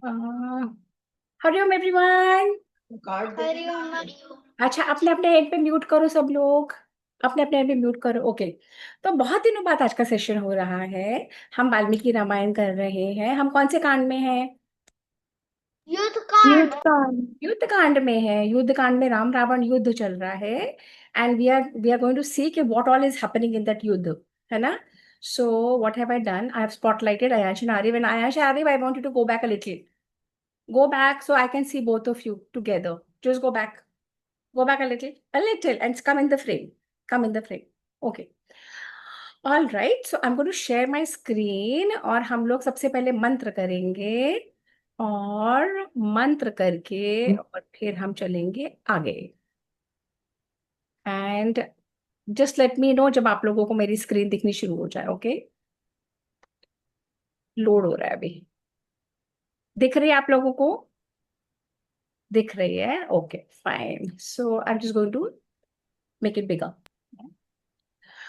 Hariom everyone. Hariom. अच्छा, अपने अपने एंड पे म्यूट करो सब लोग। अपने अपने एंड पे म्यूट करो। ओके। तो बहुत दिनों बाद आज का सेशन हो रहा है। हम वाल्मीकि रामायण कर रहे हैं। हम कौन से कांड में हैं? युद्ध कांड। युद्ध कांड। युद्ध कांड में है। युद्ध कांड में राम रावण युद्ध चल रहा है। And we are going to see कि what all is happening in that युद्ध। है ना? So what have I done? I have spotlighted Ayansh and Aariv. And Ayansh and Ariv, I want you to go back a little. Go back so I can see both of you together. Just go back. Go back a little, and come in the frame. Come in the frame. Okay. All right. So I'm going to share my screen और हम लोग सबसे पहले मंत्र करेंगे। और मंत्र करके और फिर हम चलेंगे आगे। And just let me know जब आप लोगों को मेरी स्क्रीन दिखनी शुरू हो जाए। ओके। लोड हो रहा है अभी। दिख रही है आप लोगों को? दिख रही है? Okay fine. So I am just going to make it bigger.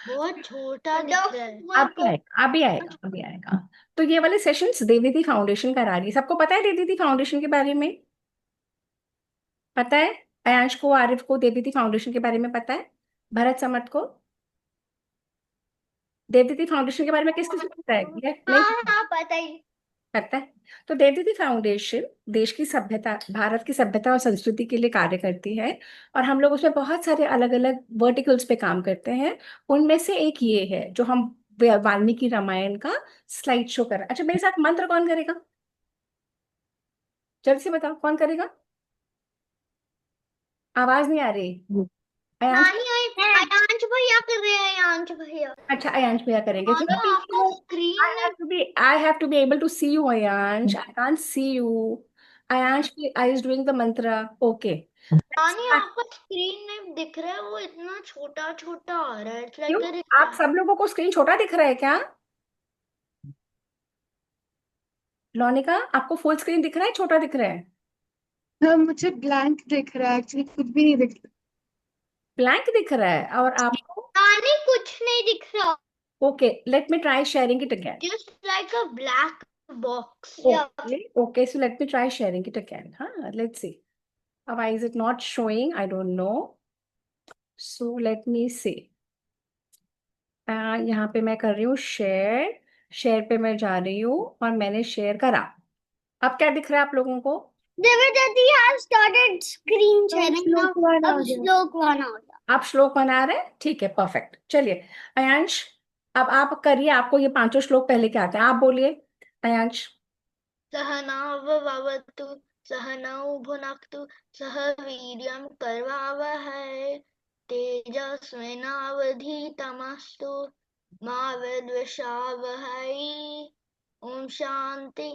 बहुत छोटा दिख रहा है। अभी आएगा, अभी आएगा, अभी आएगा। तो ये वाले सेशंस देवदीति फाउंडेशन करा रही है। सबको पता है देवदीति फाउंडेशन के बारे में? पता है? अयांश को, आरिफ को देवदीति फाउंडेशन के बारे में पता है? भरत समर्थ को देवदीति फाउंडेशन के बारे में किस किसी को पता है? ये नहीं हाँ हाँ, पता ही। पता है? तो देवदीति फाउंडेशन देश की सभ्यता, भारत की सभ्यता और संस्कृति के लिए कार्य करती है। और हम लोग उसमें बहुत सारे अलग अलग वर्टिकल्स पे काम करते हैं। उनमें से एक ये है जो हम वाल्मीकि रामायण का स्लाइड शो कर रहे हैं। अच्छा, मेरे साथ मंत्र कौन करेगा? जल्दी से बताओ, कौन करेगा? आवाज नहीं आ रही। अयांश? नानी अयांश भैया कर रहे हैं, अयांश भैया। अच्छा, अयांश भैया करेंगे। तो नानी आपका स्क्रीन में। I have to be able to see you, Ayansh. I can't see you. Ayansh is doing the mantra. Okay. Let's नानी start. आपका स्क्रीन में दिख रहा है, वो इतना छोटा छोटा आ रहा है। इट्स क्यों? लाइक अ आप सब लोगों को स्क्रीन छोटा दिख रहा है क्या? लोनिका, आपको फुल स्क्रीन दिख रहा है, छोटा दिख रहा है? हाँ, मुझे ब्लैंक दिख रहा है, एक्चुअली कुछ भी नहीं दिख ब्लैंक दिख रहा है और आपको? नानी कुछ नहीं दिख रहा। Okay, let me try sharing it again. Just like a black box. Okay, okay, so let me try sharing it again. Huh? Let's see. Why is it not showing? I don't know. So let me see. यहाँ पे मैं कर रही हूँ share. Share पे मैं जा रही हूँ और मैंने शेयर करा। अब क्या दिख रहा है आप लोगों को? देवदत्ती has started screen रहा। sharing now. श्लोक वन आ अब गया। श्लोक वन आ गया। आप श्लोक बना रहे हैं? ठीक है, परफेक्ट। चलिए अयांश, अब आप करिए। आपको ये पांचों श्लोक पहले क्या आते हैं? आप बोलिए अयांश। सहनाववतु सहनौ भुनक्तु सह वीर्यं करवावहै तेजस्विनावधीतमस्तु मा विद्विषावहै। ओम शांति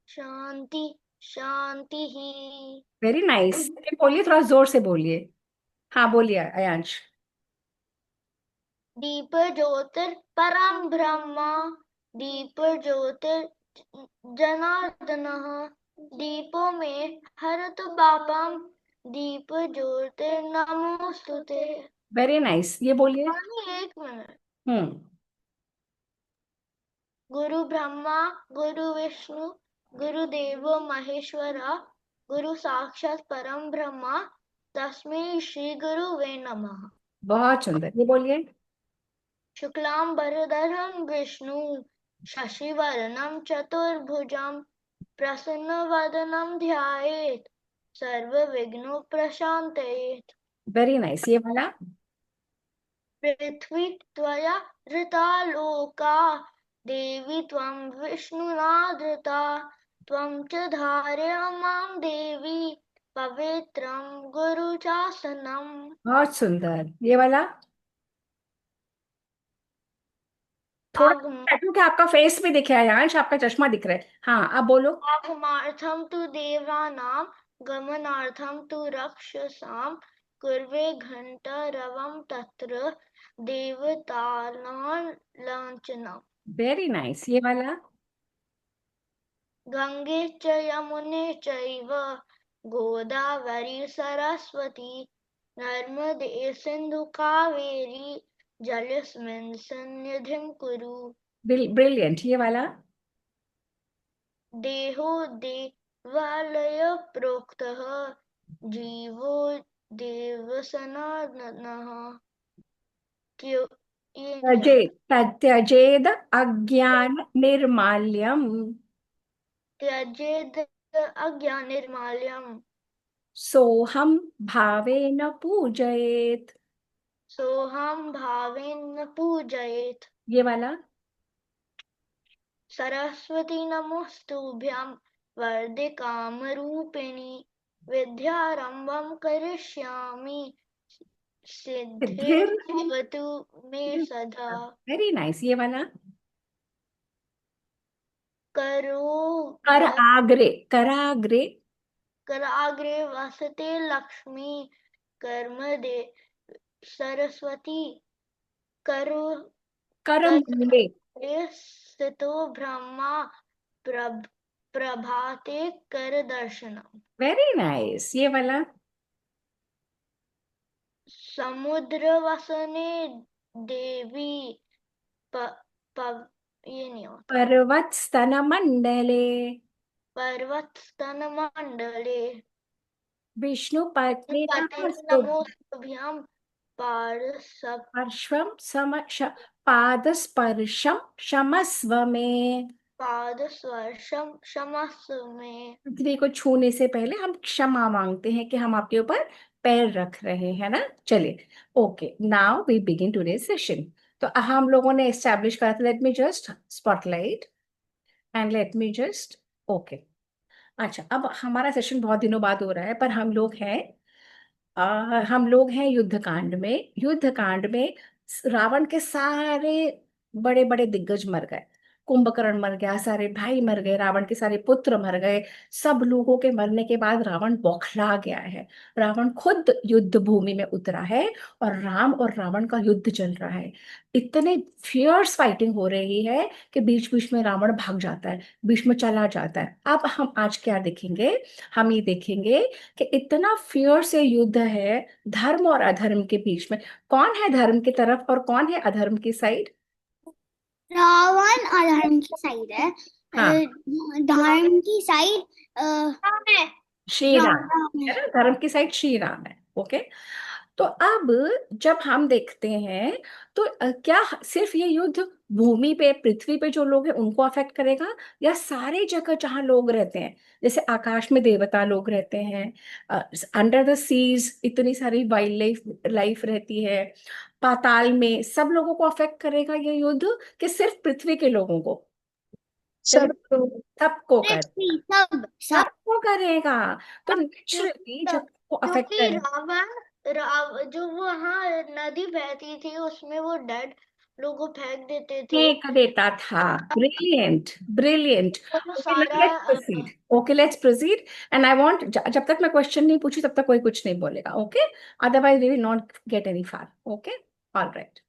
शांति शांति ही। Very nice. बोलिए, थोड़ा जोर से बोलिए। हाँ बोलिए अयांश। दीप ज्योतिर परम ब्रह्म। दीप ज्योतिर जनार्दनः। दीपो में हरतु पापम। दीप ज्योतिर नमोस्तुते। वेरी नाइस, ये बोलिए। एक मिनट। हम्म। गुरु ब्रह्मा गुरु विष्णु गुरुदेवो महेश्वरा गुरु साक्षात परम ब्रह्मा तस्मै श्री गुरुवे नमः। बहुत सुंदर, ये बोलिए। शुक्लांबरधरं विष्णु शशिवर्णं चतुर्भुजं प्रसन्नवदनं ध्यायेत् सर्वविघ्नोपशान्तये। वेरी नाइस, ये वाला। पृथ्वी त्वया धृता लोका देवी त्वं विष्णुना धृता त्वं च धारयामां देवी पवित्रं गुरुचासनम्। बहुत सुंदर, ये वाला। थोड़ा आगम टैटू क्या आपका फेस भी दिख रहा है अयांश? आपका चश्मा दिख रहा है। हाँ, अब बोलो। आगमार्थं तु देवानां गमनार्थं तु रक्षसां कुर्वे घण्टारवं तत्र देवतानां लाञ्छनम्। वेरी नाइस, ये वाला। गंगे च यमुने चैव गोदावरी सरस्वती नर्मदे सिंधु कावेरी जलेऽस्मिन् सन्निधिं कुरु। ब्रिलियंट, ये वाला। देहो दे वालय प्रोक्तः जीवो देवसनातनः क्यों ये नहीं आता। त्यजेद अज्ञान निर्माल्यम त्यजेद अज्ञानिर्माल्यम् सोहम भावेन पूजयेत। सोहम भावेन पूजयेत्। ये वाला सरस्वती नमोस्तुभ्यां वरदे कामरूपिणि विद्यारंभं करिष्यामि सिद्धिर सिद्धिर्भवतु मे सदा। Very nice. ये वाला करो कर व आग्रे, कराग्रे कराग्रे वसते लक्ष्मी कर्मदे सरस्वती करो करमूले। करे स्थितो ब्रह्मा प्रभ प्रभाते कर दर्शनम। Very nice. ये वाला समुद्र वसने देवी प, प, ये नहीं होता। पर्वत स्तन मंडले पर्वत स्तन मंडले विष्णु पत्नी पते नमस्तुभ्यं नमोस्तुभ्यां पार्श्व पार्श्वं पादस्पर्शम क्षमस्व में। पाद स्पर्शम क्षमस्व में। पृथ्वी को छूने से पहले हम क्षमा मांगते हैं कि हम आपके ऊपर पैर रख रहे हैं ना। चलिए, okay, now we begin today session. तो हम लोगों ने एस्टैब्लिश करा था, let me just spotlight and let me just, okay. अच्छा, अब हमारा सेशन बहुत दिनों बाद हो रहा है, पर हम लोग हैं युद्ध कांड में। युद्ध कांड में रावण के सारे बड़े बड़े दिग्गज मर गए। कुंभकर्ण मर गया, सारे भाई मर गए, रावण के सारे पुत्र मर गए। सब लोगों के मरने के बाद रावण बौखला गया है। रावण खुद युद्ध भूमि में उतरा है और राम और रावण का युद्ध चल रहा है। इतने फियर्स फाइटिंग हो रही है कि बीच बीच में रावण भाग जाता है, बीच में चला जाता है। अब हम आज क्या देखेंगे? हम ये देखेंगे कि इतना फियर से युद्ध है धर्म और अधर्म के बीच में। कौन है धर्म की तरफ और कौन है अधर्म की साइड? रावण अधर्म की साइड है। हाँ, धर्म की साइड श्री राम राम है है। ना, धर्म की साइड श्री राम है। ओके। तो अब जब हम देखते हैं तो क्या सिर्फ ये युद्ध भूमि पे, पृथ्वी पे जो लोग हैं उनको अफेक्ट करेगा, या सारी जगह जहां लोग रहते हैं? जैसे आकाश में देवता लोग रहते हैं, अंडर द सीज इतनी सारी वाइल्ड लाइफ लाइफ रहती है, पाताल में सब लोगों को अफेक्ट करेगा ये युद्ध, कि सिर्फ पृथ्वी के लोगों को? चलिए, सबको। सबको कर पृथ्वी सब सब सबको करेगा। तो नेचुरली जब को अफेक्ट क्योंकि करे। जो वहाँ नदी बहती थी उसमें वो डेड लोगों को फेंक देते थे। फेंक देता था। Brilliant, brilliant. वो ओके, सारा let's proceed. Okay, let's proceed. And I want, जब तक मैं क्वेश्चन नहीं पूछी तब तक कोई कुछ नहीं बोलेगा, okay? Otherwise we will not get any far. Okay, all right.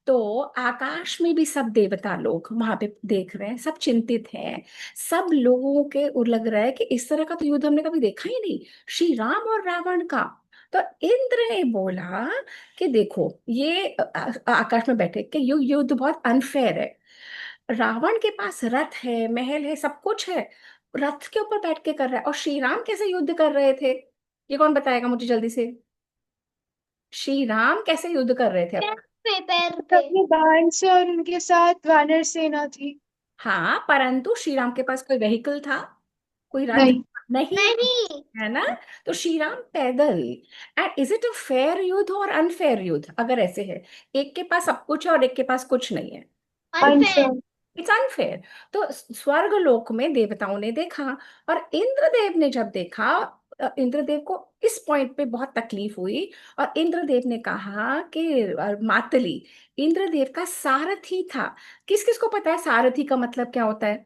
तो आकाश में भी सब देवता लोग वहां पे देख रहे हैं, सब चिंतित हैं। सब लोगों के और लग रहा है कि इस तरह का तो युद्ध हमने कभी देखा ही नहीं, श्री राम और रावण का। तो इंद्र ने बोला कि देखो ये आकाश में बैठे कि युद्ध बहुत अनफेयर है। रावण के पास रथ है, महल है, सब कुछ है, रथ के ऊपर बैठ के कर रहा है, और श्री राम कैसे युद्ध कर रहे थे? ये कौन बताएगा मुझे जल्दी से? श्री राम कैसे युद्ध कर रहे थे अपना? पैर पे। अपने बाण से, और उनके साथ वानर सेना थी। हाँ, परंतु श्री राम के पास कोई व्हीकल था? कोई रथ नहीं। नहीं, नहीं, है ना? तो श्री राम पैदल। And is it a fair युद्ध और अनफेयर युद्ध? अगर ऐसे है, एक के पास सब कुछ है और एक के पास कुछ नहीं है, अनफेयर। अनफेयर। It's unfair. तो स्वर्ग लोक में देवताओं ने देखा, और इंद्रदेव ने जब देखा, इंद्रदेव को इस पॉइंट पे बहुत तकलीफ हुई, और इंद्रदेव ने कहा कि मातली इंद्रदेव का सारथी था। किस किस को पता है सारथी का मतलब क्या होता है?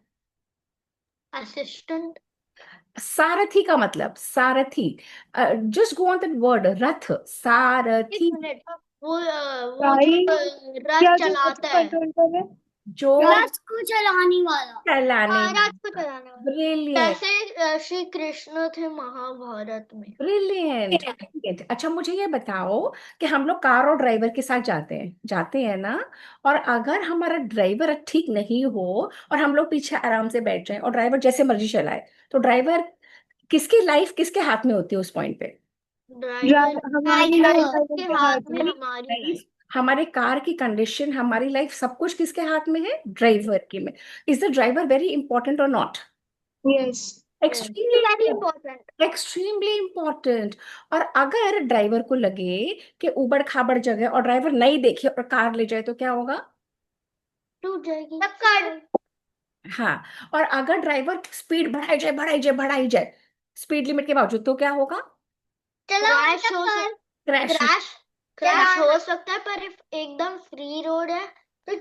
असिस्टेंट। सारथी का मतलब, सारथी, just go on that word, रथ, एक सारथी। मिनट। वो जो गाड़ी, रथ क्या जो चलाता है। कंट्रोल कर रहे हैं। जो रथ को चलाने वाला। चलाने हाँ, रात को कराने वाला। ब्रिलियंट, जैसे श्री कृष्ण थे महाभारत में। ब्रिलियंट। अच्छा मुझे ये बताओ कि हम लोग कार और ड्राइवर के साथ जाते हैं ना, और अगर हमारा ड्राइवर ठीक नहीं हो और हम लोग पीछे आराम से बैठ जाएं और ड्राइवर जैसे मर्जी चलाए, तो ड्राइवर किसकी लाइफ किसके हाथ में होती है उस पॉइंट पे? ड्राइवर हमारी ड्राइवर लाइफ के के हाथ हाथ में में। हमारी लाइफ, लाइफ। हमारे कार की कंडीशन, हमारी लाइफ, सब कुछ किसके हाथ में है? ड्राइवर के में। Is the driver very important और नॉट? Yes. Extremely very important. Extremely important. और अगर ड्राइवर को लगे कि उबड़ खाबड़ जगह और ड्राइवर नहीं देखे और कार ले जाए तो क्या होगा? टूट जाएगी टक्कर। हाँ। और अगर ड्राइवर स्पीड बढ़ाई जाए स्पीड लिमिट के बावजूद, तो क्या होगा? क्रैश हो क्रैश। क्रैश हो सकता है, पर if एकदम फ्री रोड है तो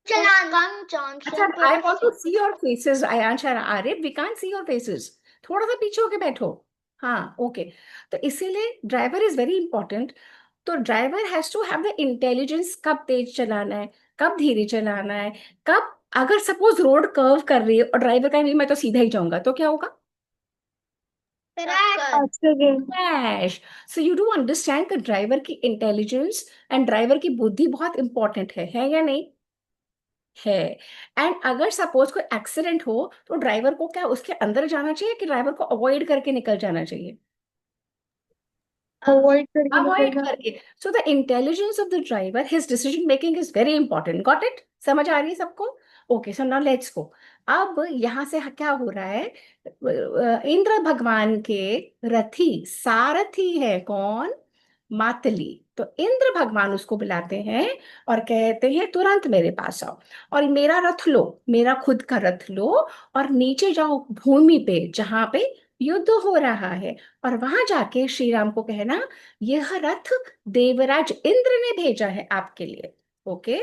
चलान कम चांस अच्छा, है। पर I want to see your faces Ayansh और Arif, we can't see your faces, थोड़ा सा पीछे होके बैठो। हाँ, ओके। तो इसीलिए ड्राइवर इज वेरी इंपॉर्टेंट। तो driver has to have the intelligence, कब तेज चलाना है, कब धीरे चलाना है, कब, अगर सपोज रोड कर्व कर रही है और ड्राइवर का नहीं मैं तो सीधा ही जाऊंगा, तो क्या होगा? टक्कर। Accident. Crash. So you do understand कि ड्राइवर की इंटेलिजेंस एंड ड्राइवर की बुद्धि बहुत इंपॉर्टेंट है या नहीं? है। एंड अगर सपोज कोई एक्सीडेंट हो तो ड्राइवर को क्या उसके अंदर जाना चाहिए कि ड्राइवर को अवॉइड करके निकल जाना चाहिए? अवॉइड करके अवॉइड निकलना। करके। So the intelligence of the driver, his decision making is very important. Got it? समझ आ रही है सबको? Okay, so now let's go. अब यहाँ से क्या हो रहा है? इंद्र भगवान के रथी सारथी है कौन? मातली। तो इंद्र भगवान उसको बुलाते हैं और कहते हैं तुरंत मेरे पास आओ और मेरा रथ लो, मेरा खुद का रथ लो, और नीचे जाओ भूमि पे जहां पे युद्ध हो रहा है, और वहां जाके श्री राम को कहना यह रथ देवराज इंद्र ने भेजा है आपके लिए। ओके।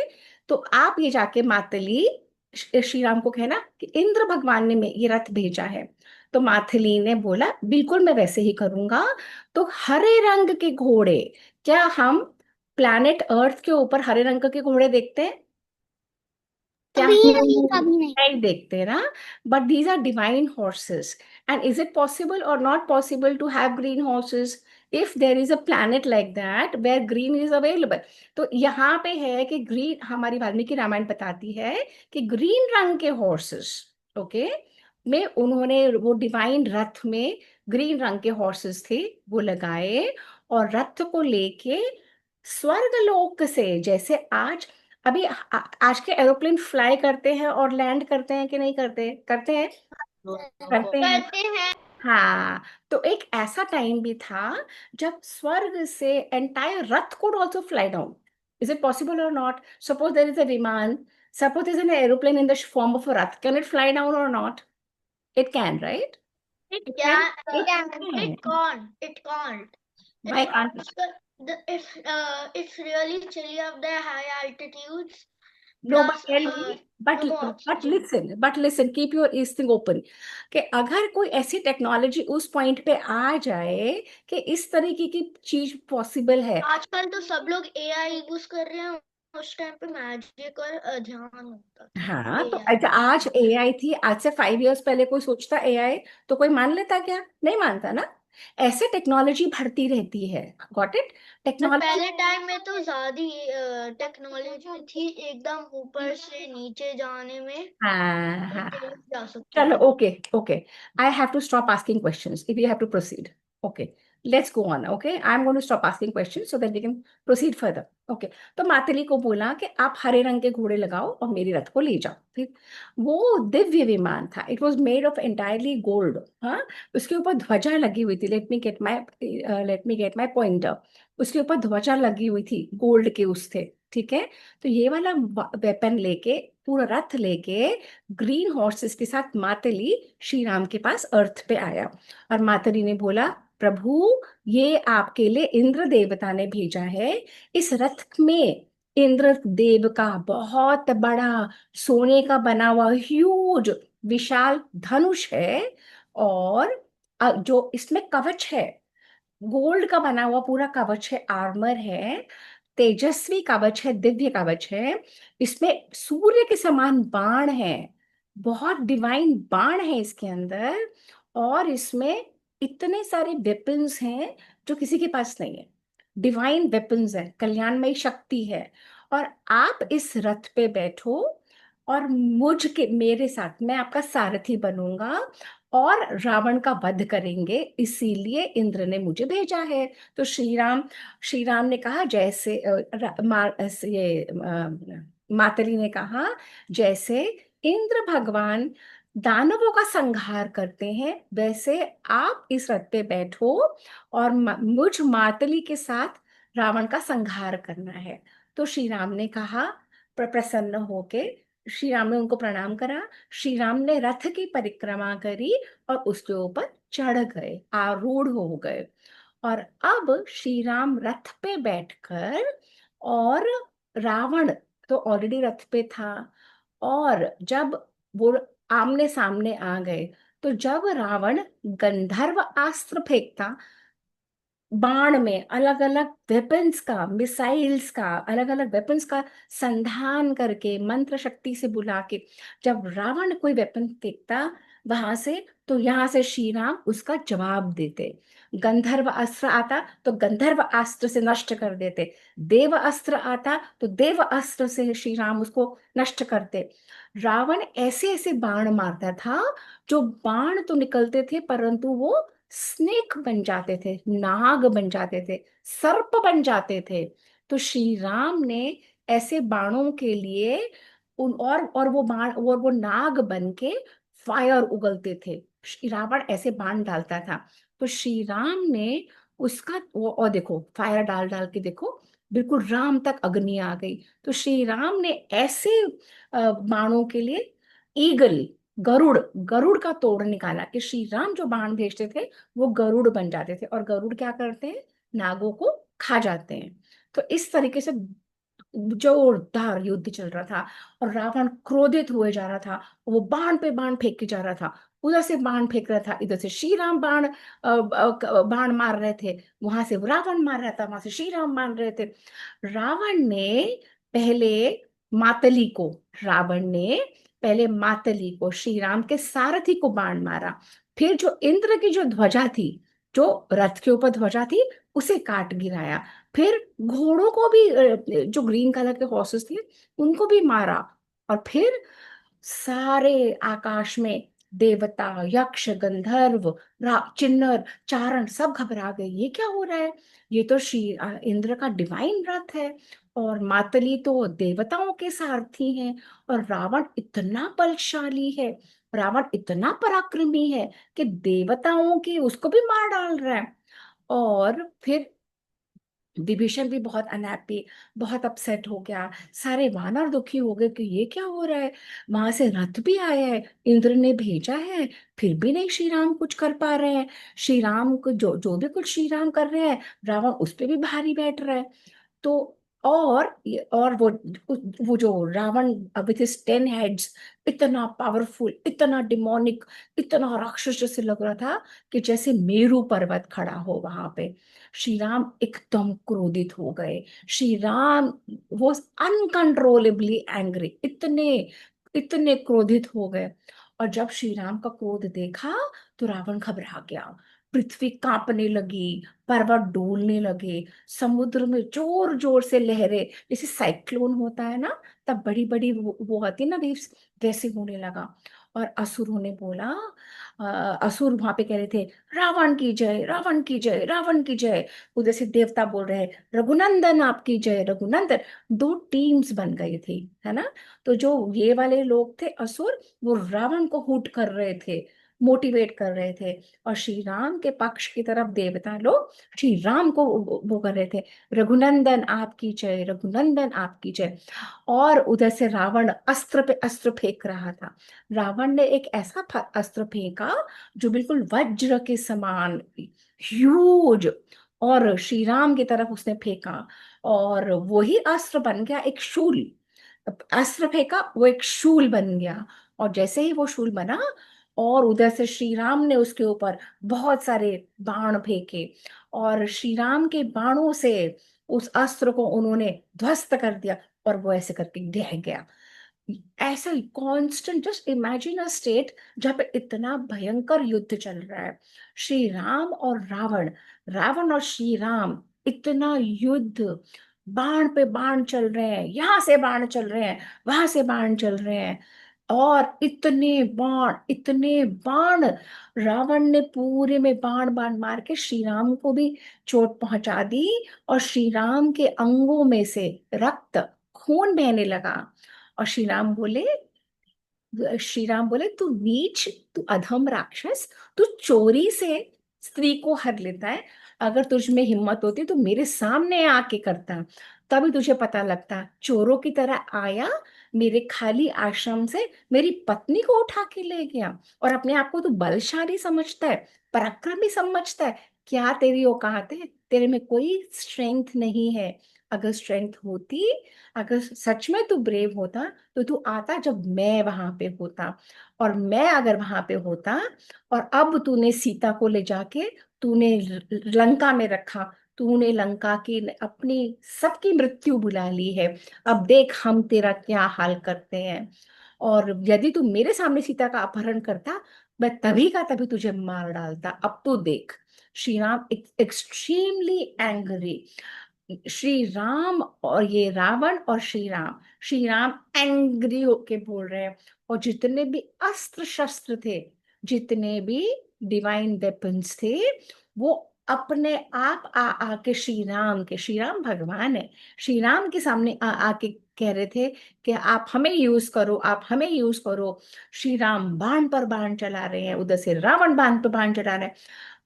तो आप ये जाके मातली श्री राम को कहना कि इंद्र भगवान ने ये रथ भेजा है। तो माथली ने बोला बिल्कुल मैं वैसे ही करूंगा। तो हरे रंग के घोड़े, क्या हम प्लैनेट अर्थ के ऊपर हरे रंग के घोड़े देखते हैं? क्या कभी नहीं, कभी नहीं। नहीं देखते ना? But these are divine horses. And is it possible और not possible to have green horses if there is a planet like that where green is available? तो यहाँ पे है कि ग्रीन, हमारी वाल्मीकि रामायण बताती है कि ग्रीन रंग के हॉर्सेस, ओके, में उन्होंने वो डिवाइन रथ में ग्रीन रंग के हॉर्सेस थे वो लगाए, और रथ को लेके स्वर्ग लोक से, जैसे आज अभी आज के एरोप्लेन फ्लाई करते हैं और लैंड करते हैं कि नहीं करते? करते हैं, करते हैं। करते हैं। हाँ। तो एक ऐसा टाइम भी था जब स्वर्ग से entire Rath could also fly down. Is it possible or not? Suppose there is a viman, suppose there is an aeroplane in the form of a rath, can it fly down or not? It can, right? It It can. can. It can. It can't. It can't. Why can't it? It's really chilly up there, high altitudes. No, Plus, but tell me, but no oxygen. listen, keep your ears thing open. कि अगर कोई ऐसी technology उस point पे आ जाए कि इस तरीके की चीज पॉसिबल है। आजकल तो सब लोग एआई यूज कर रहे हैं, उस टाइम पे मैजिक और ध्यान होता था। हाँ, तो AI अच्छा आज एआई थी, आज से 5 इयर्स पहले कोई सोचता एआई तो कोई मान लेता क्या? नहीं मानता ना। ऐसे टेक्नोलॉजी बढ़ती रहती है। Got it? तो टेक्नोलॉजी। पहले टाइम में तो ज्यादा टेक्नोलॉजी थी, एकदम ऊपर से नीचे जाने में हाँ तो हाँ। तेज जा सकते चलो, थे। Okay okay, I have to stop asking questions if you have to proceed. Okay, let's go on. Okay, I am going to stop asking questions so that we can proceed further. Okay. तो मातली को बोला कि आप हरे रंग के घोड़े लगाओ और मेरे रथ को ले जाओ। ठीक। वो दिव्य विमान था, it was made of entirely gold. हाँ। उसके ऊपर ध्वजा लगी हुई थी, let me get my pointer. उसके ऊपर ध्वजा लगी हुई थी गोल्ड के उस थे। ठीक है। तो ये वाला वेपन लेके, पूरा रथ लेके, ग्रीन हॉर्सेस के साथ मातली श्री राम के पास अर्थ पे आया। और मातली ने बोला प्रभु, ये आपके लिए इंद्र देवता ने भेजा है। इस रथ में इंद्र देव का बहुत बड़ा सोने का बना हुआ ह्यूज विशाल धनुष है, और जो इसमें कवच है, गोल्ड का बना हुआ पूरा कवच है, आर्मर है, तेजस्वी कवच है, दिव्य कवच है। इसमें सूर्य के समान बाण है, बहुत डिवाइन बाण है इसके अंदर, और इसमें इतने सारे वेपन्स हैं जो किसी के पास नहीं है। डिवाइन वेपन्स है, कल्याणमयी शक्ति है। और आप इस रथ पे बैठो और मेरे साथ, मैं आपका सारथी बनूंगा और रावण का वध करेंगे, इसीलिए इंद्र ने मुझे भेजा है। तो श्री राम ने कहा जैसे मातली ने कहा, जैसे इंद्र भगवान दानवों का संहार करते हैं, वैसे आप इस रथ पे बैठो और मुझ मातली के साथ रावण का संहार करना है। तो श्री राम ने कहा, प्रसन्न होके श्री राम ने उनको प्रणाम करा। श्री राम ने रथ की परिक्रमा करी और उसके ऊपर चढ़ गए, आरूढ़ हो गए। और अब श्री राम रथ पे बैठकर, और रावण तो ऑलरेडी रथ पे था, और जब वो आमने सामने आ गए, तो जब रावण गंधर्व अस्त्र फेंकता, बाण में अलग अलग वेपन्स का, मिसाइल्स का, अलग अलग वेपन्स का संधान करके मंत्र शक्ति से बुला के जब रावण कोई वेपन फेंकता वहां से, तो यहाँ से श्री राम उसका जवाब देते। गंधर्व अस्त्र आता तो गंधर्व अस्त्र से नष्ट कर देते, देव अस्त्र आता तो देव अस्त्र से श्री राम उसको नष्ट करते। रावण ऐसे ऐसे बाण मारता था, जो बाण तो निकलते थे परंतु वो स्नेक बन जाते थे, नाग बन जाते थे, सर्प बन जाते थे। तो श्री राम ने ऐसे बाणों के लिए उन और वो बाण और वो नाग बन के फायर उगलते थे। श्री रावण ऐसे बाण डालता था, तो श्री राम ने उसका वो, और देखो फायर डाल डाल के देखो बिल्कुल राम तक अग्नि आ गई। तो श्री राम ने ऐसे बाणों के लिए ईगल, गरुड़, गरुड़ का तोड़ निकाला कि श्री राम जो बाण भेजते थे वो गरुड़ बन जाते थे, और गरुड़ क्या करते हैं, नागों को खा जाते हैं। तो इस तरीके से जोरदार युद्ध चल रहा था, और रावण क्रोधित हुए जा रहा था, वो बाण पे बाण फेंक के जा रहा था। उधर से बाण फेंक रहा था, इधर से श्री राम बाण मार रहे थे, वहां से रावण मार रहा था, वहां से श्री राम मार रहे थे। रावण ने पहले मातली को रावण ने पहले मातली को, श्री राम के सारथी को बाण मारा। फिर जो इंद्र की जो ध्वजा थी, जो रथ के ऊपर ध्वजा थी, उसे काट गिराया। फिर घोड़ों को भी, जो ग्रीन कलर के हॉर्सेस थे उनको भी मारा। और फिर सारे आकाश में देवता, यक्ष, गंधर्व, चिन्नर, चारण सब घबरा गए, ये क्या हो रहा है, ये तो श्री इंद्र का डिवाइन रथ है, और मातली तो देवताओं के सारथी हैं, और रावण इतना बलशाली है, रावण इतना पराक्रमी है कि देवताओं की उसको भी मार डाल रहा है। और फिर विभीषण भी बहुत अनहैप्पी, बहुत अपसेट हो गया, सारे वानर दुखी हो गए कि ये क्या हो रहा है, वहां से रथ भी आया है, इंद्र ने भेजा है, फिर भी नहीं श्री राम कुछ कर पा रहे हैं। श्री राम को जो जो भी कुछ श्री राम कर रहे हैं, रावण उस पे भी भारी बैठ रहा है। तो और वो जो रावण विथ हिज 10 हेड्स, इतना पावरफुल, इतना डिमोनिक, इतना राक्षस जैसे लग रहा था कि जैसे मेरू पर्वत खड़ा हो वहां पे। श्री राम एकदम क्रोधित हो गए। Shri Ram was uncontrollably angry, इतने इतने क्रोधित हो गए। और जब श्री राम का क्रोध देखा तो रावण घबरा गया, पृथ्वी कांपने लगी, पर्वत डोलने लगे, समुद्र में जोर जोर से लहरें, जैसे साइक्लोन होता है ना, तब बड़ी बड़ी वो आती है ना वेव्स, वैसे होने लगा। और असुरों ने बोला, असुर वहां पे कह रहे थे, रावण की जय, रावण की जय, रावण की जय। उधर से देवता बोल रहे हैं, रघुनंदन आपकी जय, रघुनंदन। दो टीम्स बन गई थी, है ना। तो जो ये वाले लोग थे असुर, वो रावण को हुट कर रहे थे, मोटिवेट कर रहे थे, और श्री राम के पक्ष की तरफ देवता लोग श्री राम को वो कर रहे थे, रघुनंदन आपकी जय, रघुनंदन आपकी जय। और उधर से रावण अस्त्र पे अस्त्र फेंक रहा था। रावण ने एक ऐसा अस्त्र फेंका जो बिल्कुल वज्र के समान, ह्यूज, और श्री राम की तरफ उसने फेंका, और वही अस्त्र बन गया एक शूल। अस्त्र फेंका, वो एक शूल बन गया, और जैसे ही वो शूल बना, और उधर से श्री राम ने उसके ऊपर बहुत सारे बाण फेंके, और श्री राम के बाणों से उस अस्त्र को उन्होंने ध्वस्त कर दिया, और वो ऐसे करके ढह गया। ऐसा constant, just imagine a state जहाँ पे इतना भयंकर युद्ध चल रहा है, श्री राम और रावण, रावण और श्री राम, इतना युद्ध, बाण पे बाण चल रहे हैं, यहाँ से बाण चल रहे हैं, वहां से बाण चल रहे हैं, और इतने बाण, इतने बाण, रावण ने पूरे में बाण बाण मार के श्री राम को भी चोट पहुंचा दी, और श्री राम के अंगों में से रक्त, खून बहने लगा। और श्री राम बोले, तू नीच, तू अधम राक्षस, तू चोरी से स्त्री को हर लेता है। अगर तुझ में हिम्मत होती तो मेरे सामने आके करता, तभी तुझे पता लगता। चोरों की तरह आया, मेरे खाली आश्रम से मेरी पत्नी को उठा के ले गया, और अपने आप को तू बलशाली समझता है, पराक्रमी समझता है। क्या तेरी औकात है? तेरे में कोई स्ट्रेंथ नहीं है। अगर स्ट्रेंथ होती, अगर सच में तू ब्रेव होता, तो तू आता जब मैं वहां पे होता, और मैं अगर वहां पे होता, और अब तूने सीता को ले जाके तूने लंका में रखा, तूने लंका की अपनी सबकी मृत्यु बुला ली है, अब देख हम तेरा क्या हाल करते हैं। और यदि तू मेरे सामने सीता का अपहरण करता, मैं तभी का तभी तुझे मार डालता। अब तू देख। श्री राम एक्सट्रीमली एंग्री, श्री राम और ये रावण और श्री राम एंग्री होके बोल रहे हैं। और जितने भी अस्त्र शस्त्र थे, जितने भी डिवाइन वेपन्स थे, वो अपने आप आ आके श्री राम भगवान है, श्री राम के सामने आ आके कह रहे थे कि आप हमें यूज करो, आप हमें यूज करो। श्री राम बाण पर बाण चला रहे हैं, उधर से रावण बाण पर बाण चला रहे हैं।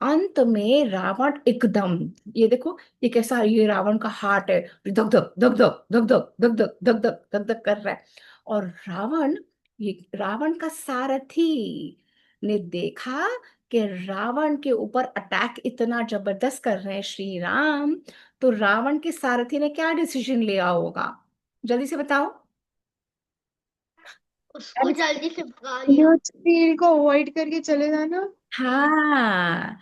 अंत में रावण एकदम, ये देखो ये कैसा, ये रावण का हार्ट है, धक धक धक धक धक धक धक धक धक धक धक धक कर रहा है। और ये रावण का सारथी ने देखा कि रावण के ऊपर अटैक इतना जबरदस्त कर रहे हैं श्री राम, तो रावण के सारथी ने क्या डिसीजन लिया होगा? जल्दी से बताओ। उसको जल्दी से भगा लिया। वो तीर को अवॉइड करके चले जाना। हाँ,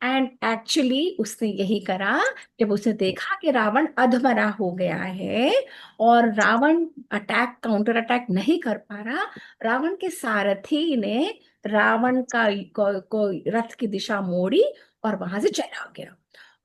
एंड एक्चुअली उसने यही करा। जब उसने देखा कि रावण अधमरा हो गया है, और रावण अटैक, काउंटर अटैक नहीं कर पा रहा, रावण के सारथी ने रावण को रथ की दिशा मोड़ी, और वहां से चला गया।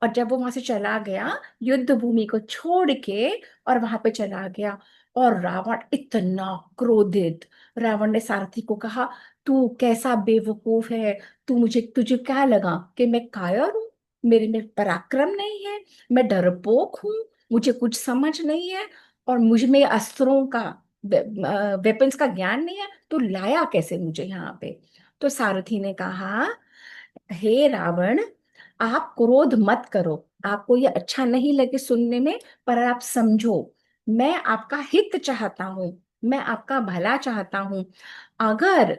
और जब वो वहां से चला गया, युद्ध भूमि को छोड़ के, और वहां पे चला गया, और रावण इतना क्रोधित, रावण ने सारथी को कहा, तू कैसा बेवकूफ है, तुझे क्या लगा कि मैं कायर हूँ? मेरे में पराक्रम नहीं है, मैं डरपोक हूँ, मुझे कुछ समझ नहीं है, और मुझ में अस्त्रों का, वेपन्स का ज्ञान नहीं है, तो लाया कैसे मुझे यहाँ पे? तो सारथी ने कहा, हे रावण, आप क्रोध मत करो, आपको ये अच्छा नहीं लगे सुनने में, पर आप समझो, मैं आपका हित चाहता हूँ, मैं आपका भला चाहता हूँ। अगर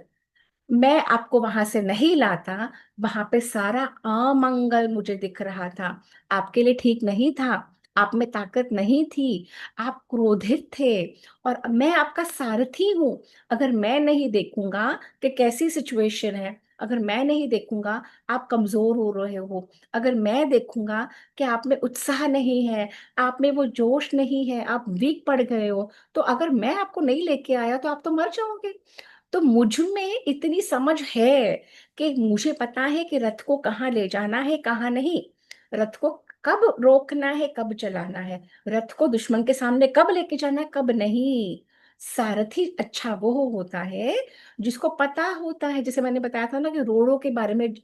मैं आपको वहां से नहीं लाता, वहां पे सारा अमंगल मुझे दिख रहा था, आपके लिए ठीक नहीं था, आप में ताकत नहीं थी, आप क्रोधित थे, और मैं आपका सारथी हूं। अगर मैं नहीं देखूंगा कि कैसी सिचुएशन है, अगर मैं नहीं देखूंगा आप कमजोर हो रहे हो, अगर मैं देखूंगा कि आप में उत्साह नहीं है, आप में वो जोश नहीं है, आप वीक पड़ गए हो, तो अगर मैं आपको नहीं लेके आया तो आप तो मर जाओगे। तो मुझ में इतनी समझ है कि मुझे पता है कि रथ को कहाँ ले जाना है, कहाँ नहीं, रथ को कब रोकना है, कब चलाना है, रथ को दुश्मन के सामने कब लेके जाना है, कब नहीं। सारथी अच्छा वो होता है जिसको पता होता है, जैसे मैंने बताया था ना कि रोड़ों के बारे में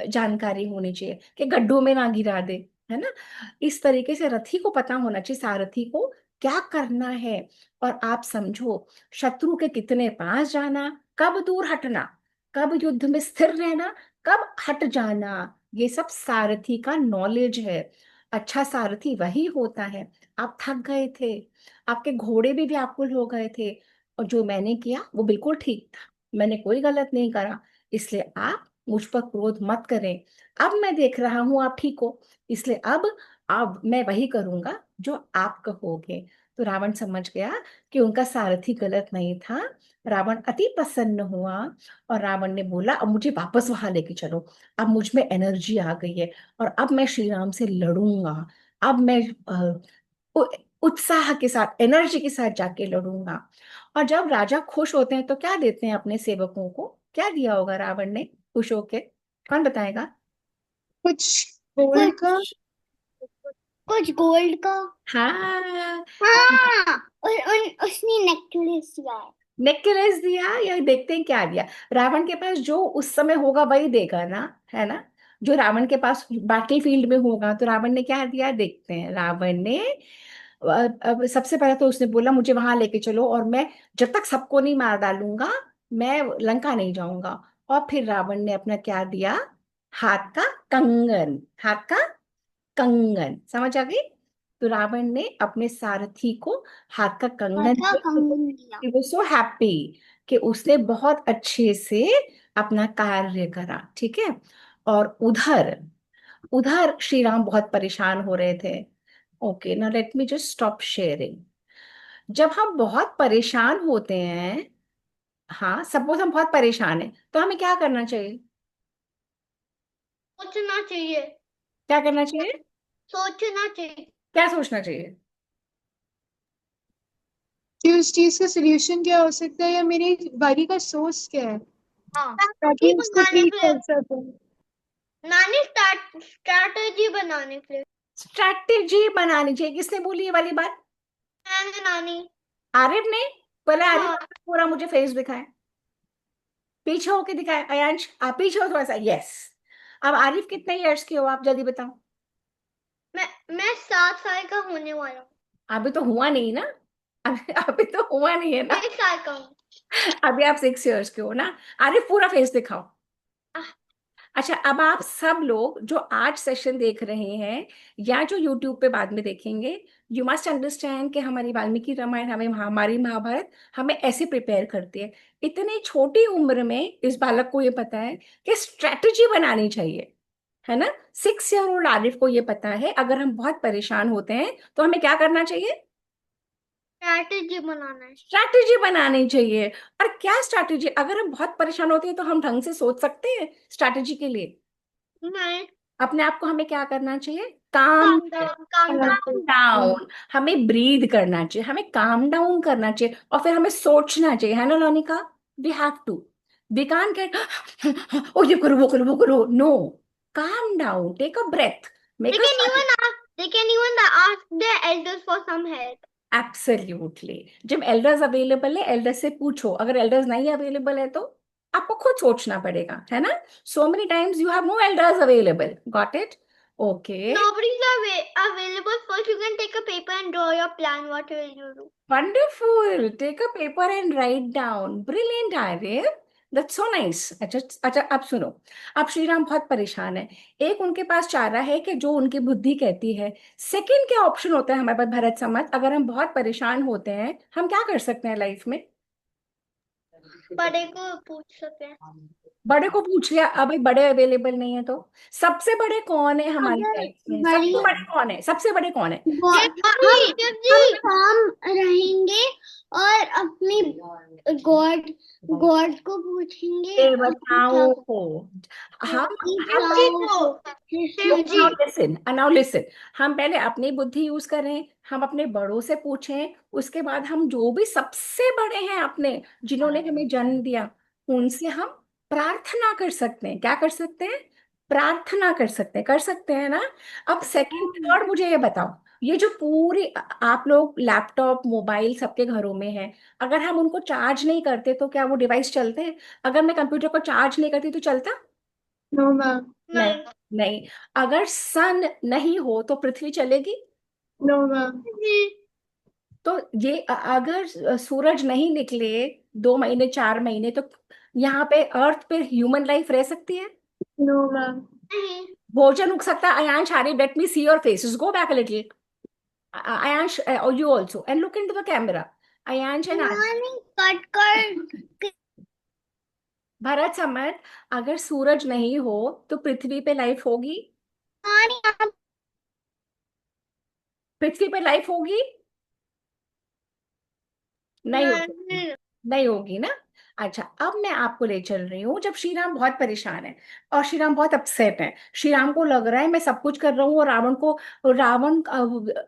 जानकारी होनी चाहिए, कि गड्ढों में ना गिरा दे, है ना। इस तरीके से रथी को पता होना चाहिए, सारथी को क्या करना है। और आप समझो, शत्रु के कितने पास जाना, कब दूर हटना, कब युद्ध में स्थिर रहना, कब हट जाना, ये सब सारथी का नॉलेज है। अच्छा सारथी वही होता है। आप थक गए थे, आपके घोड़े भी व्याकुल हो गए थे, और जो मैंने किया वो बिल्कुल ठीक था, मैंने कोई गलत नहीं करा, इसलिए आप मुझ पर क्रोध मत करें। अब मैं देख रहा हूं आप ठीक हो, इसलिए अब मैं वही करूंगा जो आप कहोगे। तो रावण समझ गया कि उनका सारथी गलत नहीं था। रावण अति प्रसन्न हुआ, और रावण ने बोला, अब मुझे वापस वहां लेके चलो, अब मुझ में एनर्जी आ गई है, और अब मैं श्री राम से लड़ूंगा, अब मैं उ- उत्साह के साथ, एनर्जी के साथ जाके लड़ूंगा। और जब राजा खुश होते हैं तो क्या देते हैं अपने सेवकों को? क्या दिया होगा रावण ने खुश होके? कौन बताएगा? कुछ गोल्ड का। कुछ कुछ गोल्ड का। हाँ, हाँ, उसने नेकलेस दिया है। नेकलेस दिया, या देखते हैं क्या दिया। रावण के पास जो उस समय होगा वही देगा ना, है ना? जो रावण के पास बैटल फील्ड में होगा, तो रावण ने क्या दिया देखते हैं। रावण ने अब सबसे पहले तो उसने बोला मुझे वहां लेके चलो, और मैं जब तक सबको नहीं मार डालूंगा मैं लंका नहीं जाऊंगा। और फिर रावण ने अपना क्या दिया? हाथ का कंगन। हाथ का कंगन, समझ आ गई? तो रावण ने अपने सारथी को हाथ का कंगन का कंगन दिया। वो सो हैप्पी कि उसने बहुत अच्छे से अपना कार्य करा, ठीक है। और उधर उधर श्री राम बहुत परेशान हो रहे थे। Okay, now let me just stop sharing. जब हम बहुत परेशान होते हैं, हाँ सपोज हम बहुत परेशान हैं, तो हमें क्या करना चाहिए? सोचना चाहिए। क्या करना चाहिए? सोचना चाहिए। क्या सोचना चाहिए? कि उस चीज का सोल्यूशन क्या हो सकता है या मेरी बारी का सोर्स क्या है, हाँ, ताकि ठीक उसको बनाने ठीक के लिए कर सकूं। नानी स्ट्रैटेजी बनाने के लिए। स्ट्रैटेजी बनानी चाहिए। किसने बोली ये वाली बात? मैंने नानी। आरिफ ने। पहले आरिफ हाँ, अपना पूरा मुझे फेस दिखाए, पीछे होके दिखाए। अयांश आप पीछे हो थोड़ा सा, यस। अब आरिफ कितने इयर्स के हो आप जल्दी बताओ? मैं 7 साल का होने वाला हूँ। अभी तो हुआ नहीं ना। अभी तो हुआ नहीं है ना। 6 साल का हूँ। अभी आप 6 इयर्स के हो ना। आरिफ पूरा फेस दिखाओ। अच्छा, अब आप सब लोग जो आज सेशन देख रहे हैं या जो यूट्यूब पे बाद में देखेंगे, यू मस्ट अंडरस्टैंड कि हमारी वाल्मीकि रामायण, हमारी महाभारत हमें ऐसे प्रिपेयर करती है। इतनी छोटी उम्र में इस बालक को ये पता है कि स्ट्रैटेजी बनानी चाहिए, है ना? 6 ईयर ओल्ड आरिफ को ये पता है अगर हम बहुत परेशान होते हैं तो हमें क्या करना चाहिए? स्ट्रैटेजी बनाना है। स्ट्रैटेजी बनानी चाहिए। और क्या स्ट्रैटेजी? अगर हम बहुत परेशान होते हैं तो हम ढंग से सोच सकते हैं स्ट्रैटेजी के लिए? नहीं। अपने आप को हमें क्या करना चाहिए? काम calm down, calm down. Down. हमें ब्रीद करना चाहिए, हमें काम डाउन करना चाहिए, और फिर हमें सोचना चाहिए, है ना Lonika? We have to. We can't get ओ ये करो वो करो वो करो, no. Calm down, take a breath, They make a can even ask. They can even ask their elders for some help. Absolutely. जब एल्डर्स अवेलेबल है, एल्डर्स से पूछो। अगर एल्डर्स नहीं अवेलेबल है तो आपको खुद सोचना पड़ेगा, है ना? So many times you have no elders available, got it? Okay, Nobody's available. First, you can take a paper and draw your plan. What will you do? Wonderful. Take a paper and write down. Brilliant Arya, that's so nice. अच्छा अच्छा, अब सुनो। अब श्री राम बहुत परेशान है। एक उनके पास चारा है कि जो उनकी बुद्धि कहती है। सेकंड क्या ऑप्शन होता है हमारे पास भरत समझ? अगर हम बहुत परेशान होते हैं हम क्या कर सकते हैं लाइफ में? बड़े को पूछ सकते हैं। बड़े को पूछ लिया, अब भाई बड़े अवेलेबल नहीं है तो सबसे बड़े कौन है हमारी अगर लाइफ में? बड़ी सबसे बड़े कौन है? सबसे बड़े कौन है? शिव जी। हम काम रहेंगे और अपनी गॉड गॉड को पूछेंगे अपनी देवताओं को। हम शिव हम जी को। शिव जी। Now listen. हम पहले अपनी बुद्धि यूज करें, हम अपने बड़ों से पूछें, उसके बाद हम जो भी सबसे बड़े हैं अपने, जिन्होंने हमें जन्म दिया, उनसे हम प्रार्थना कर सकते हैं। क्या कर सकते हैं? प्रार्थना कर सकते हैं ना? अब सेकंड थर्ड मुझे ये बताओ, ये जो पूरी आप लोग लैपटॉप मोबाइल सबके घरों में है, अगर हम उनको चार्ज नहीं करते तो क्या वो डिवाइस चलते हैं? अगर मैं कंप्यूटर को चार्ज नहीं करती तो चलता? No ma'am. नहीं। नहीं। नहीं। अगर सन नहीं हो तो पृथ्वी चलेगी? No ma'am. जी। तो ये अगर सूरज नहीं निकले 2 महीने 4 महीने, तो यहाँ पे अर्थ पे ह्यूमन लाइफ रह सकती है? No ma'am. नहीं। भोजन उग सकता है? Ayansh, Hari, let me see your faces, go back a little. Ayansh, or you also, and look into the camera. Ayansh and Ayansh. नहीं कट कर भरत समत, अगर सूरज नहीं हो तो पृथ्वी पे लाइफ होगी? नहीं पृथ्वी पे लाइफ होगी? नहीं होगी। नहीं। नहीं होगी ना? अच्छा, अब मैं आपको ले चल रही हूँ जब श्री राम बहुत परेशान है और श्री राम बहुत अपसेट है। श्री राम को लग रहा है मैं सब कुछ कर रहा हूँ और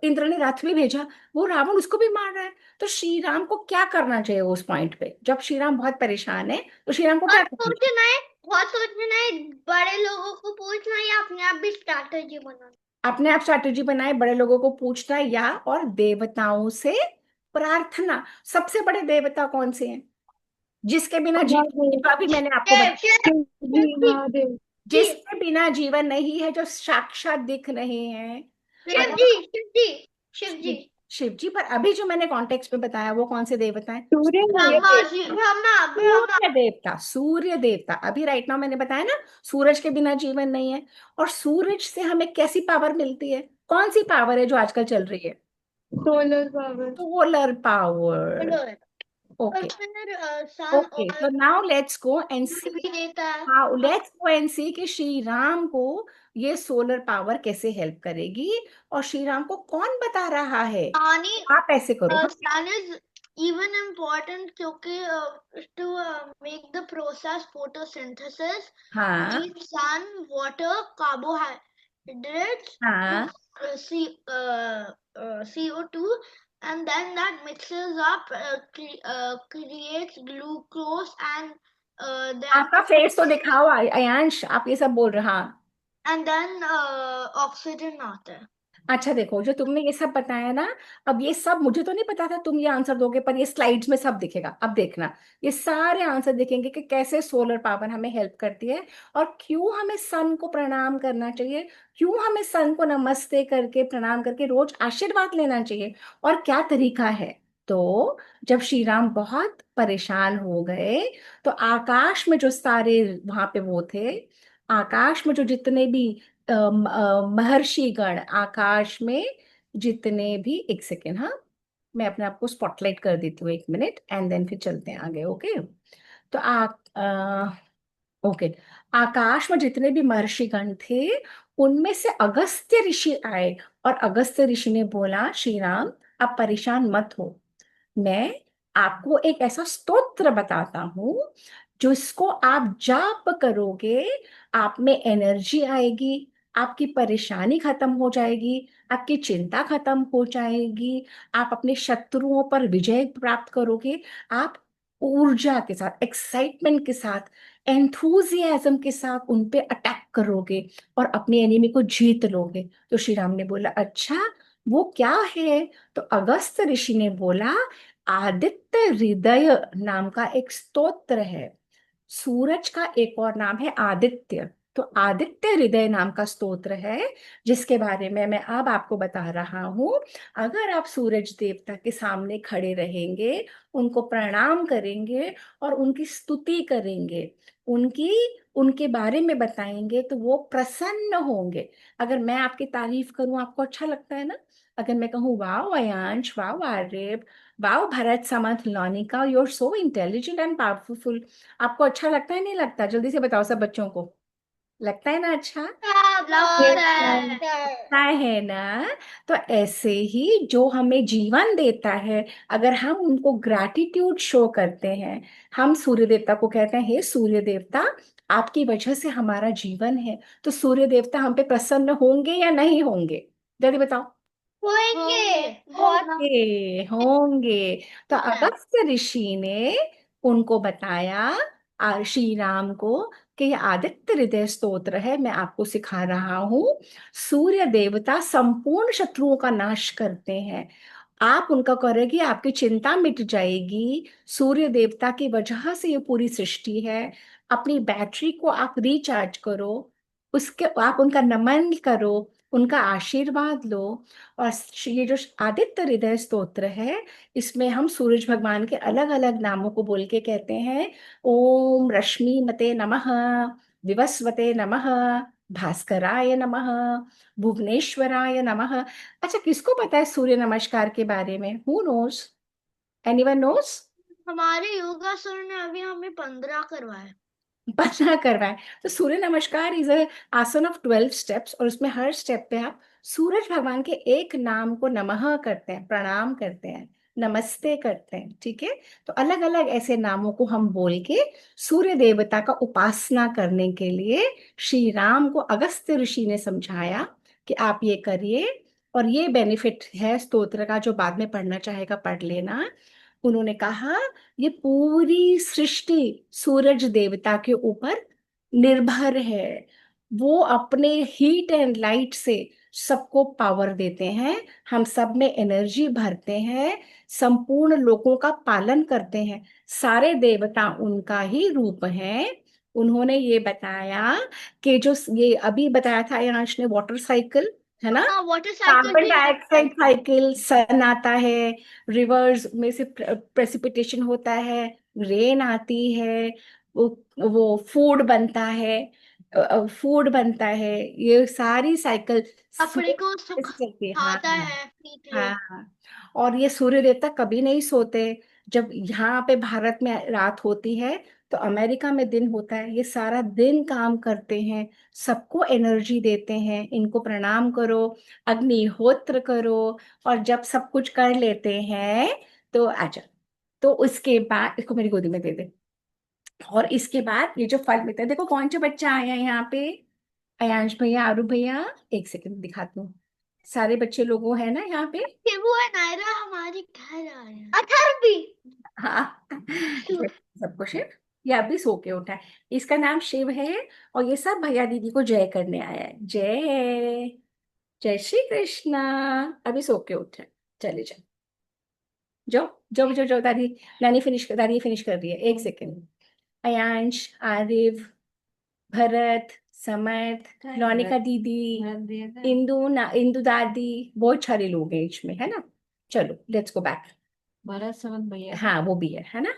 इंद्र ने रथ भी भेजा, वो रावण उसको भी मार रहा है। तो श्री राम को क्या करना चाहिए उस पॉइंट पे जब श्री राम बहुत परेशान है, तो श्री राम को और क्या करना चाहिए? सोचना है, बहुत सोचना है, बड़े लोगों को पूछना है या अपने आप भी स्ट्रैटेजी बनाना। अपने आप स्ट्रैटेजी बनाए, बड़े लोगों को पूछना या और देवताओं से प्रार्थना। सबसे बड़े देवता कौन से हैं जिसके बिना महादेव। जीवन, अभी मैंने आपको शिव बताया, शिव जी महादेव। जी जिसके बिना जीवन नहीं है, जो साक्षात दिख रहे हैं। शिव अगर जी शिव जी शिव जी शिव जी, पर अभी जो मैंने कॉन्टेक्स्ट में बताया वो कौन से देवता हैं? सूर्य ब्रह्मा जी, ब्रह्मा ब्रह्मा। सूर्य देवता, सूर्य देवता। अभी राइट नाउ मैंने बताया ना, सूरज के बिना जीवन नहीं है। और सूरज से हमें कैसी पावर मिलती है? कौन सी पावर है जो आजकल चल रही है? Solar power. Solar power. बोलो। और ओके, फिर सन ओके, और so now let's go and Suraj see भी देता है। how, let's go and see कि श्री राम को ये सोलर पावर कैसे हेल्प करेगी और श्री राम को कौन बता रहा है। पानी, आप ऐसे करो, हाँ? sun is even important क्योंकि to make the process photosynthesis हाँ, need sun, water, carbohydrates, हाँ, CO2, and then that mixes up, creates glucose, and आपका फेस तो दिखाओ अयांश, आप ये सब बोल रहे, हाँ। then oxygen आता है। अच्छा देखो, जो तुमने ये सब बताया ना, अब ये सब मुझे तो नहीं पता था तुम ये आंसर दोगे, पर ये स्लाइड्स में सब दिखेगा। अब देखना, ये सारे आंसर दिखेंगे कि कैसे सोलर पावर हमें हेल्प करती है और क्यों हमें सन को प्रणाम करना चाहिए, क्यों हमें सन को नमस्ते करके प्रणाम करके रोज आशीर्वाद लेना चाहिए, और क्या तरीका है। तो जब श्री राम बहुत परेशान हो गए, तो आकाश में जो सारे वहां पे वो थे, आकाश में जो जितने भी महर्षि गण, आकाश में जितने भी, एक सेकेंड, हाँ, मैं अपने आप को स्पॉटलाइट कर देती हूँ, एक मिनट, एंड देन फिर चलते हैं आगे। ओके, तो ओके, आकाश में जितने भी महर्षि गण थे, उनमें से अगस्त्य ऋषि आए और अगस्त्य ऋषि ने बोला, श्री राम आप परेशान मत हो, मैं आपको एक ऐसा स्तोत्र बताता हूँ जिसको आप जाप करोगे, आप में एनर्जी आएगी, आपकी परेशानी खत्म हो जाएगी, आपकी चिंता खत्म हो जाएगी, आप अपने शत्रुओं पर विजय प्राप्त करोगे, आप ऊर्जा के साथ, एक्साइटमेंट के साथ, एंथुजियाज्म के साथ उन पे अटैक करोगे और अपनी एनिमी को जीत लोगे। तो श्री राम ने बोला, अच्छा वो क्या है? तो अगस्त ऋषि ने बोला, आदित्य हृदय नाम का एक स्तोत्र है। सूरज का एक और नाम है आदित्य, तो आदित्य हृदय नाम का स्तोत्र है, जिसके बारे में मैं अब आपको बता रहा हूं। अगर आप सूरज देवता के सामने खड़े रहेंगे, उनको प्रणाम करेंगे और उनकी स्तुति करेंगे, उनकी उनके बारे में बताएंगे, तो वो प्रसन्न होंगे। अगर मैं आपकी तारीफ करूं, आपको अच्छा लगता है ना? अगर मैं कहूँ, वाह अयांश, वाह आर्यभ, वाह Bharat Samarth Lonika, you are so intelligent and powerful, आपको अच्छा लगता है नहीं लगता? जल्दी से बताओ, सब बच्चों को लगता है ना? अच्छा लगता है ना? तो ऐसे ही जो हमें जीवन देता है, अगर हम उनको ग्रैटिट्यूड शो करते हैं, हम सूर्य देवता को कहते हैं, हे सूर्य देवता आपकी वजह से हमारा जीवन है, तो सूर्य देवता हम पे प्रसन्न होंगे या नहीं होंगे? जल्दी बताओ। होंगे, बहुत होंगे, होंगे। तो अगस्त्य ऋषि ने उनको बताया, श्री राम को, कि ये आदित्य हृदय स्तोत्र है, मैं आपको सिखा रहा हूं। सूर्य देवता संपूर्ण शत्रुओं का नाश करते हैं, आप उनका करोगे, आपकी चिंता मिट जाएगी। सूर्य देवता की वजह से ये पूरी सृष्टि है। अपनी बैटरी को आप रिचार्ज करो, उसके आप उनका नमन करो, उनका आशीर्वाद लो। और ये जो आदित्य हृदय स्तोत्र है, इसमें हम सूरज भगवान के अलग अलग नामों को बोल के कहते हैं, ओम रश्मि मते नमः, विवस्वते नमः, भास्कराय नमः, भुवनेश्वराय नमः। अच्छा, किसको पता है सूर्य नमस्कार के बारे में? Who knows? Anyone nose? हमारे योगा सर ने अभी हमें 15 करवाए। 15 करवाए। तो सूर्य नमस्कार इज अ आसन ऑफ 12 स्टेप्स, और उसमें हर स्टेप पे आप सूरज भगवान के एक नाम को नमः करते हैं, प्रणाम करते हैं, नमस्ते करते हैं, ठीक है। तो अलग अलग ऐसे नामों को हम बोल के सूर्य देवता का उपासना करने के लिए श्री राम को अगस्त्य ऋषि ने समझाया कि आप ये करिए, और ये बेनिफिट है स्तोत्र का, जो बाद में पढ़ना चाहेगा पढ़ लेना। उन्होंने कहा ये पूरी सृष्टि सूरज देवता के ऊपर निर्भर है। वो अपने हीट एंड लाइट से सबको पावर देते हैं, हम सब में एनर्जी भरते हैं, संपूर्ण लोगों का पालन करते हैं। सारे देवता उनका ही रूप हैं। उन्होंने ये बताया कि जो ये अभी बताया था आयांश ने, वाटर साइकिल है ना, हाँ, वाटर साइकिल कार्बन भी डाइऑक्साइड साइकिल, सन आता है, रिवर्स में से प्रेसिपिटेशन होता है, रेन आती है, वो वो फूड बनता है, ये सारी साइकिल कपड़े को चलती है। हाँ सुखाता है हीट हाँ हाँ। और ये सूर्य देवता कभी नहीं सोते। जब यहाँ पे भारत में रात होती है तो अमेरिका में दिन होता है, ये सारा दिन काम करते हैं, सबको एनर्जी देते हैं। इनको प्रणाम करो, अग्निहोत्र करो, और जब सब कुछ कर लेते हैं तो आजा। तो उसके बाद इसको मेरी गोदी में दे दे। और इसके बाद ये जो फल मिलता है, देखो कौन सा बच्चा आया है यहाँ पे, अयांश भैया, आरू भैया, एक सेकंड दिखाती हूँ। सारे बच्चे लोगों है ना यहाँ पे। फिर वो है नायरा हमारे घर आया, अथर्व भी। हाँ सबको शिव, ये अभी सो के उठा है, इसका नाम शिव है। और ये सब भैया दीदी को जय करने आया है। जय जय श्री कृष्णा। अभी सो के उठा है, चले जाओ, जाओ जाओ जाओ जाओ। दादी फिनिश कर रही है, एक सेकेंड। अयांश, आरिव, भरत, समर्थ, लोनिका दीदी, इंदु दादी, बहुत सारे लोग हैं इसमें, है ना। चलो लेट्स गो बैक। भरत समन भैया, हाँ वो भी है ना।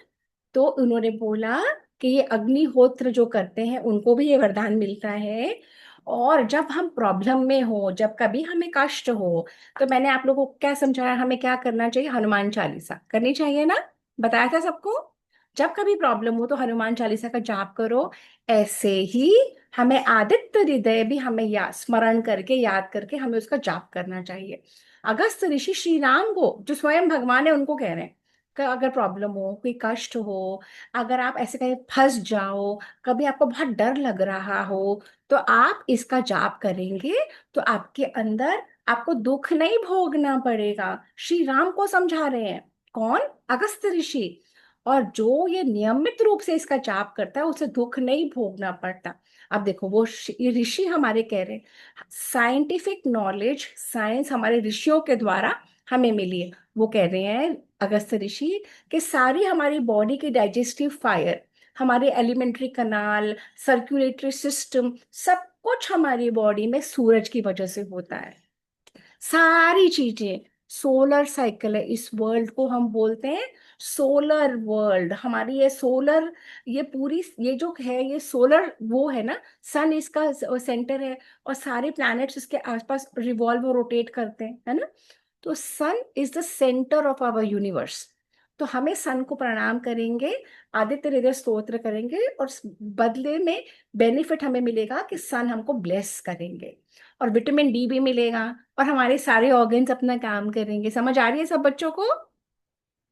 तो उन्होंने बोला कि ये अग्निहोत्र जो करते हैं उनको भी ये वरदान मिलता है। और जब हम प्रॉब्लम में हो, जब कभी हमें कष्ट हो, तो मैंने आप लोगों को क्या समझाया, हमें क्या करना चाहिए, हनुमान चालीसा करनी चाहिए ना, बताया था सबको। जब कभी प्रॉब्लम हो तो हनुमान चालीसा का जाप करो। ऐसे ही हमें आदित्य हृदय भी हमें याद, स्मरण करके, याद करके हमें उसका जाप करना चाहिए। अगस्त ऋषि श्री राम को, जो स्वयं भगवान है, उनको कह रहे हैं कि अगर प्रॉब्लम हो, कोई कष्ट हो, अगर आप ऐसे कहीं फंस जाओ, कभी आपको बहुत डर लग रहा हो, तो आप इसका जाप करेंगे तो आपके अंदर आपको दुख नहीं भोगना पड़ेगा। श्री राम को समझा रहे हैं, कौन, अगस्त ऋषि। और जो ये नियमित रूप से इसका जाप करता है उसे दुख नहीं भोगना पड़ता। अब देखो वो ये ऋषि हमारे कह रहे हैं, साइंटिफिक नॉलेज, साइंस हमारे ऋषियों के द्वारा हमें मिली है। वो कह रहे हैं अगस्त ऋषि कि सारी हमारी बॉडी की डाइजेस्टिव फायर, हमारे एलिमेंट्री कनाल, सर्कुलेटरी सिस्टम, सब कुछ हमारी बॉडी में सूरज की वजह से होता है। सारी चीजें, सोलर साइकिल है, इस वर्ल्ड को हम बोलते हैं सोलर वर्ल्ड। हमारी ये सोलर, ये पूरी, ये जो है ये सोलर वो है ना, सन इसका सेंटर है, और सारे प्लैनेट्स इसके आसपास रिवॉल्व और रोटेट करते हैं, है ना। तो sun is the centre of our universe. तो हमें सन को प्रणाम करेंगे, आदित्य हृदय स्तोत्र करेंगे, और बदले में बेनिफिट हमें मिलेगा कि सन हमको ब्लेस करेंगे, और विटामिन डी भी मिलेगा, और हमारे सारे ऑर्गन्स अपना काम करेंगे। समझ आ रही है सब बच्चों को,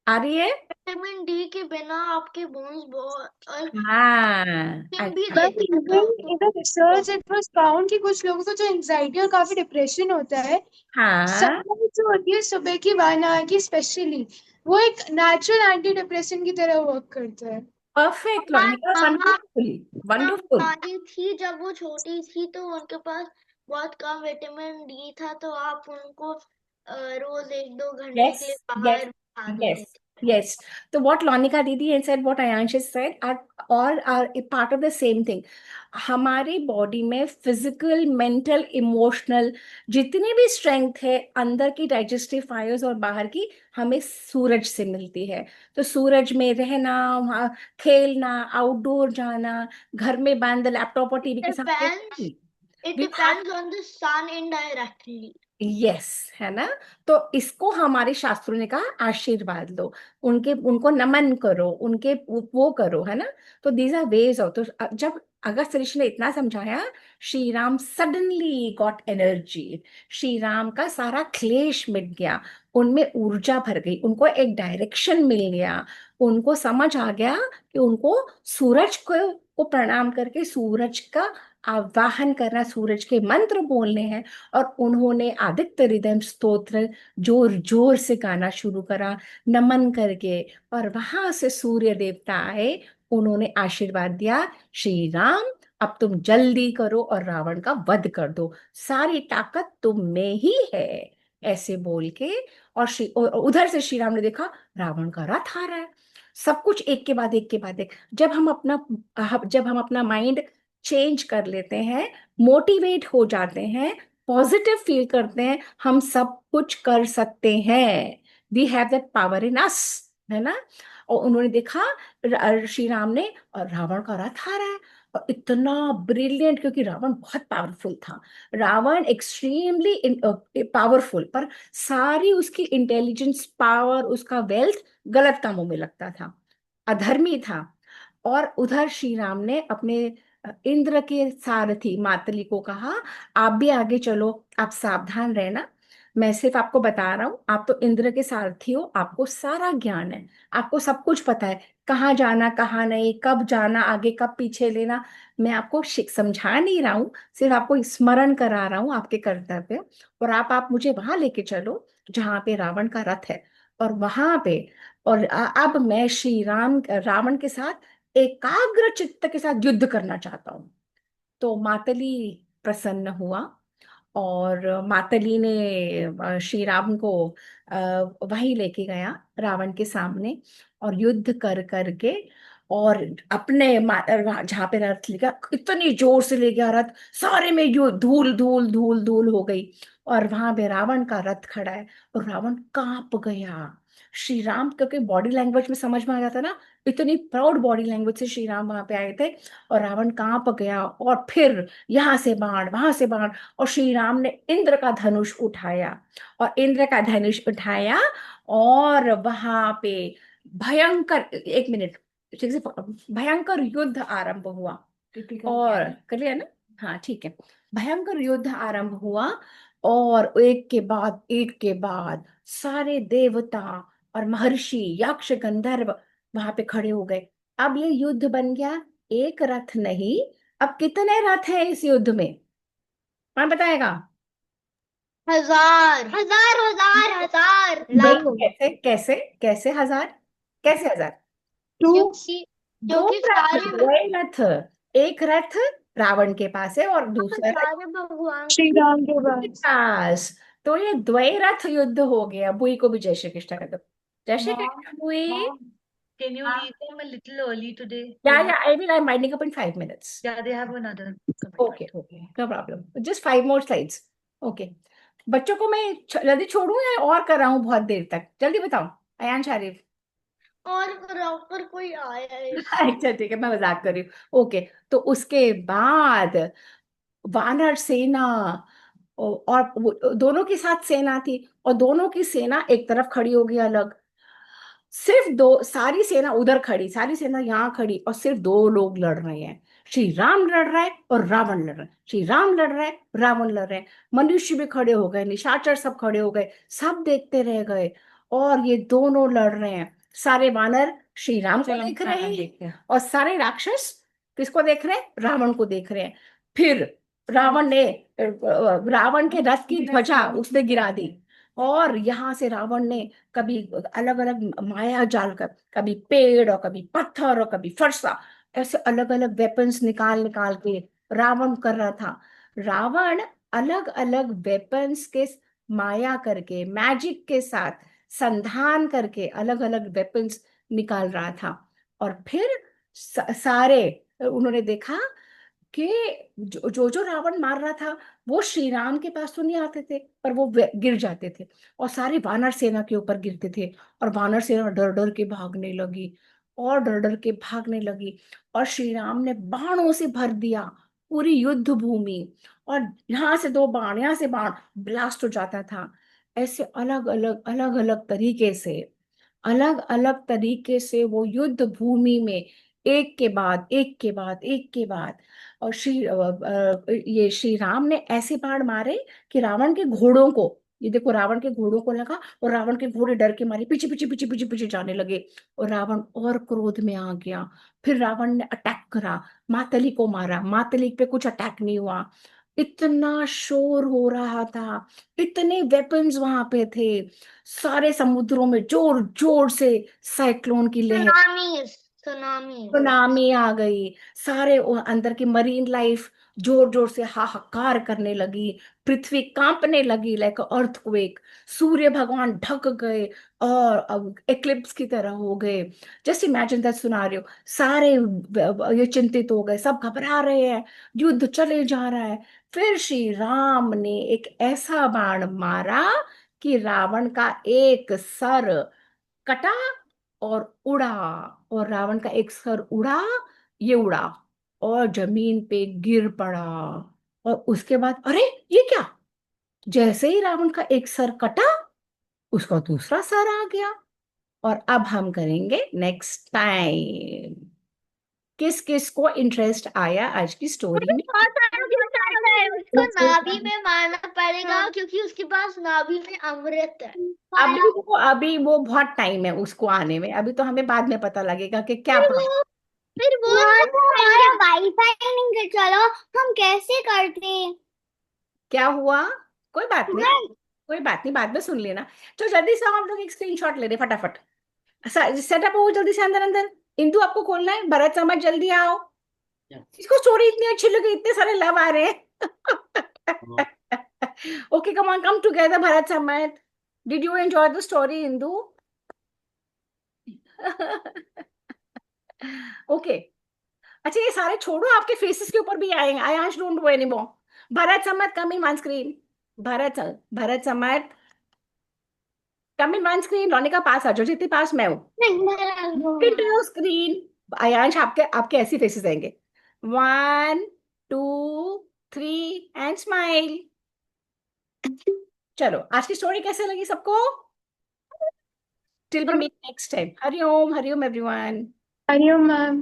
आ रही है। विटामिन डी के बिना आपके बोन्स बहुत हाँ भी अच्छा। But even in research it was found कि कुछ लोगों को जो एंजाइटी और काफी डिप्रेशन होता है, हाँ सनलाइट जो होती है सुबह की 1 आवर की स्पेशली, वो एक नेचुरल एंटी डिप्रेशन की तरह वर्क करता है। परफेक्ट लॉनिका, मम्मा वंडरफुल। हमारी थी जब वो छोटी थी तो उनके पास बहुत कम विटामिन डी था, तो आप उनको रोज 1-2 घंटे Yes, के लिए yes, बाहर बिठा देते yes, थे। yes. So what Lonika Didi and said, what Ayansh said, are all are a part of the same thing. हमारी बॉडी में फिजिकल, मेंटल, इमोशनल जितनी भी स्ट्रेंथ है, अंदर की डाइजेस्टिव फायर्स और बाहर की, हमें सूरज से मिलती है। तो सूरज में रहना, वहाँ खेलना, आउटडोर जाना, घर में बंद लैपटॉप और टीवी के सामने, It we have, depends on the sun indirectly. Yes, है ना। तो इसको हमारे शास्त्रों ने कहा आशीर्वाद लो, उनको नमन करो, उनके वो करो, है ना। तो दीज आर वेज ऑफ। तो जब अगस्त ऋषि ने इतना समझाया, Shri Ram suddenly got energy, Shri Ram का सारा क्लेश मिट गया, उनमें ऊर्जा भर गई, उनको एक डायरेक्शन मिल गया, उनको समझ आ गया कि उनको सूरज को प्रणाम करके सूरज का आवाहन करना, सूरज के मंत्र बोलने हैं। और उन्होंने आदित्य हृदय स्तोत्र जोर जोर से गाना शुरू करा नमन करके। और वहां से सूर्य देवता आए, उन्होंने आशीर्वाद दिया, श्री राम अब तुम जल्दी करो और रावण का वध कर दो, सारी ताकत तुम में ही है, ऐसे बोल के। और उधर से श्री राम ने देखा रावण का रथ आ रहा है। सब कुछ एक के बाद एक के बाद एक। जब हम अपना माइंड चेंज कर लेते हैं, मोटिवेट हो जाते हैं, पॉजिटिव फील करते हैं, हम सब कुछ कर सकते हैं। We have that power in us, है ना। और उन्होंने देखा श्री राम ने, और रावण का रथ आ रहा है, और इतना ब्रिलियंट, क्योंकि रावण बहुत पावरफुल था। रावण एक्सट्रीमली पावरफुल, पर सारी उसकी इंटेलिजेंस, पावर, उसका वेल्थ गलत कामों में लगता था, अधर्मी था। और उधर श्री राम ने अपने इंद्र के सारथी मातली को कहा, आप भी आगे चलो, आप सावधान रहना, मैं सिर्फ आपको बता रहा हूं, आप तो इंद्र के सारथी हो, आपको सारा ज्ञान है, आपको सब कुछ पता है, कहाँ जाना कहाँ नहीं, कब जाना आगे कब पीछे लेना। मैं आपको समझा नहीं रहा हूँ, सिर्फ आपको स्मरण करा रहा हूँ आपके कर्तव्य। और आप मुझे वहां लेके चलो जहाँ पे रावण का रथ है, और वहां पे, और अब मैं श्री राम रावण के साथ एकाग्र चित्त के साथ युद्ध करना चाहता हूँ। तो मातली प्रसन्न हुआ, और मातली ने श्री राम को वहीं लेके गया रावण के सामने, और युद्ध कर करके, और अपने जहाँ पे रथ लेगा, इतनी जोर से ले गया रथ, सारे में धूल धूल धूल धूल हो गई। और वहां पे रावण का रथ खड़ा है, और रावण कांप गया। श्री राम, क्योंकि बॉडी लैंग्वेज में समझ में आ जाता ना, इतनी प्राउड बॉडी लैंग्वेज से श्री राम वहां पे आए थे। और रावण कांप गया, और फिर यहाँ से बाण वहां से बाण, और श्री राम ने इंद्र का धनुष उठाया, और इंद्र का धनुष उठाया, और वहां पे भयंकर, एक मिनट, ठीक से, भयंकर युद्ध आरंभ हुआ। और कर लिया ना, हाँ ठीक है। भयंकर युद्ध आरंभ हुआ, और एक के बाद सारे देवता और महर्षि, यक्ष, गंधर्व वहां पे खड़े हो गए। अब ये युद्ध बन गया एक रथ नहीं, अब कितने रथ हैं इस युद्ध में, कौन बताएगा? हजार हजार हजार हजार लाखों। कैसे कैसे कैसे हजार, कैसे हजार? क्योंकि दो क्योंकि रथ, सारे दो रथ। एक रथ रावण के पास है, और दूसरा रथ सारे भगवान श्री राम के के पास। पास। तो ये द्वैरथ युद्ध हो गया। बुई को भी जय श्री कृष्ण कर दो, जय श्री कृष्ण बुई। Can you leave them a little early today? I'm winding up in 5 minutes. Yeah, they have another commitment. Okay, no problem. Just 5 more slides. Okay. बच्चों को मैं जल्दी छोड़ूं या और कर रहा हूँ बहुत देर तक? जल्दी बताओ अयान शारिफ। और पर कोई आया है। अच्छा ठीक है, मैं मजाक कर रही हूँ। ओके, तो उसके बाद वानर सेना, और दोनों के साथ सेना थी, और दोनों की सेना एक तरफ खड़ी होगी अलग, सिर्फ दो, सारी सेना उधर खड़ी, सारी सेना यहाँ खड़ी, और सिर्फ दो लोग लड़ रहे हैं, श्री राम लड़ रहा है और रावण लड़ रहा है, श्री राम लड़ रहा है, रावण लड़ रहे हैं। मनुष्य भी खड़े हो गए, निशाचर सब खड़े हो गए, सब देखते रह गए, और ये दोनों लड़ रहे हैं। सारे वानर श्री राम को देख रहे हैं, और सारे राक्षस किसको देख रहे हैं? रावण को देख रहे हैं। फिर रावण ने रावण के रथ की ध्वजा उसने गिरा दी, और यहाँ से रावण ने कभी अलग अलग माया जाल कर, कभी पेड़ और कभी पत्थर और कभी फरसा, ऐसे अलग अलग वेपन्स निकाल निकाल के रावण कर रहा था। रावण अलग अलग वेपन्स के माया करके, मैजिक के साथ संधान करके अलग अलग वेपन्स निकाल रहा था। और फिर सारे उन्होंने देखा कि जो रावण मार रहा था वो श्री राम के पास तो नहीं आते थे, पर वो गिर जाते थे, और सारी वानर सेना के ऊपर गिरते थे, और वानर सेना डर डर के भागने लगी, और डर डर के भागने लगी। और श्री राम ने बाणों से भर दिया पूरी युद्ध भूमि, और यहाँ से दो बाण, यहाँ से बाण ब्लास्ट हो जाता था। ऐसे अलग अलग तरीके से वो युद्ध भूमि में एक के बाद एक के बाद एक के बाद, और ये श्री राम ने ऐसे बाण मारे कि रावण के घोड़ों को ये देखो रावण के घोड़ों को लगा, और रावण के घोड़े डर के मारे पीछे पीछे पीछे पीछे पीछे जाने लगे, और रावण और क्रोध में आ गया। फिर रावण ने अटैक करा, मातली को मारा, मातली पे कुछ अटैक नहीं हुआ। इतना शोर हो रहा था, इतने वेपन्स वहां पे थे, सारे समुद्रों में जोर जोर से साइक्लोन की लहर, सुनामी सुनामी आ गई। सारे अंदर की मरीन लाइफ जोर जोर से हाहाकार करने लगी, पृथ्वी कांपने लगी लाइक अर्थक्वेक, सूर्य भगवान ढक गए और अब एक्लिप्स की तरह हो गए। Just imagine that scenario. सारे ये चिंतित हो गए, सब घबरा रहे हैं, युद्ध चले जा रहा है। फिर श्री राम ने एक ऐसा बाण मारा कि रावण का एक सर कटा और उड़ा, और रावण का एक सर उड़ा, ये उड़ा और जमीन पे गिर पड़ा। और उसके बाद अरे ये क्या, जैसे ही रावण का एक सर कटा, उसका दूसरा सर आ गया। और अब हम करेंगे नेक्स्ट टाइम। किस किस को इंटरेस्ट आया आज की स्टोरी में? उसको नाभि में मारना पड़ेगा क्योंकि उसके पास नाभि में अमृत है। अभी वो बहुत टाइम है उसको आने में, अभी तो हमें बाद में पता लगेगा कि क्या प्रॉब्लम। फिर वो हमारा वाईफाई नहीं चलो, हम कैसे करते? क्या हुआ? कोई बात नहीं, कोई बात नहीं, बाद में सुन लेना। तो जल्दी से हम लोग एक स्क्रीनशॉट ले रहे फटाफट। सेटअप हो जल्दी से, अंदर अंदर। इंदु आपको खोलना है, भरत समझ जल्दी आओ। इसको स्टोरी इतनी अच्छी लगी, इतने सारे लव आ रहे हैं। Okay come on, come together Bharat समझ। Did you enjoy the story Indu? Okay, अच्छा ये सारे छोड़ो, आपके फेसेस के ऊपर भी आएंगे। Aayansh don't do any more. Bharat समझ कम इन वन स्क्रीन। भरत समझ कम इन वन स्क्रीन। रोनिका पास आ जाओ, जितनी पास मैं हूँ। Into your screen. आयांश आपके आपके ऐसी फेसेस आएंगे। 1 2 3 एंड स्माइल। चलो, आज की स्टोरी कैसे लगी सबको? Till we meet next time. Hariom everyone. Hariom ma'am.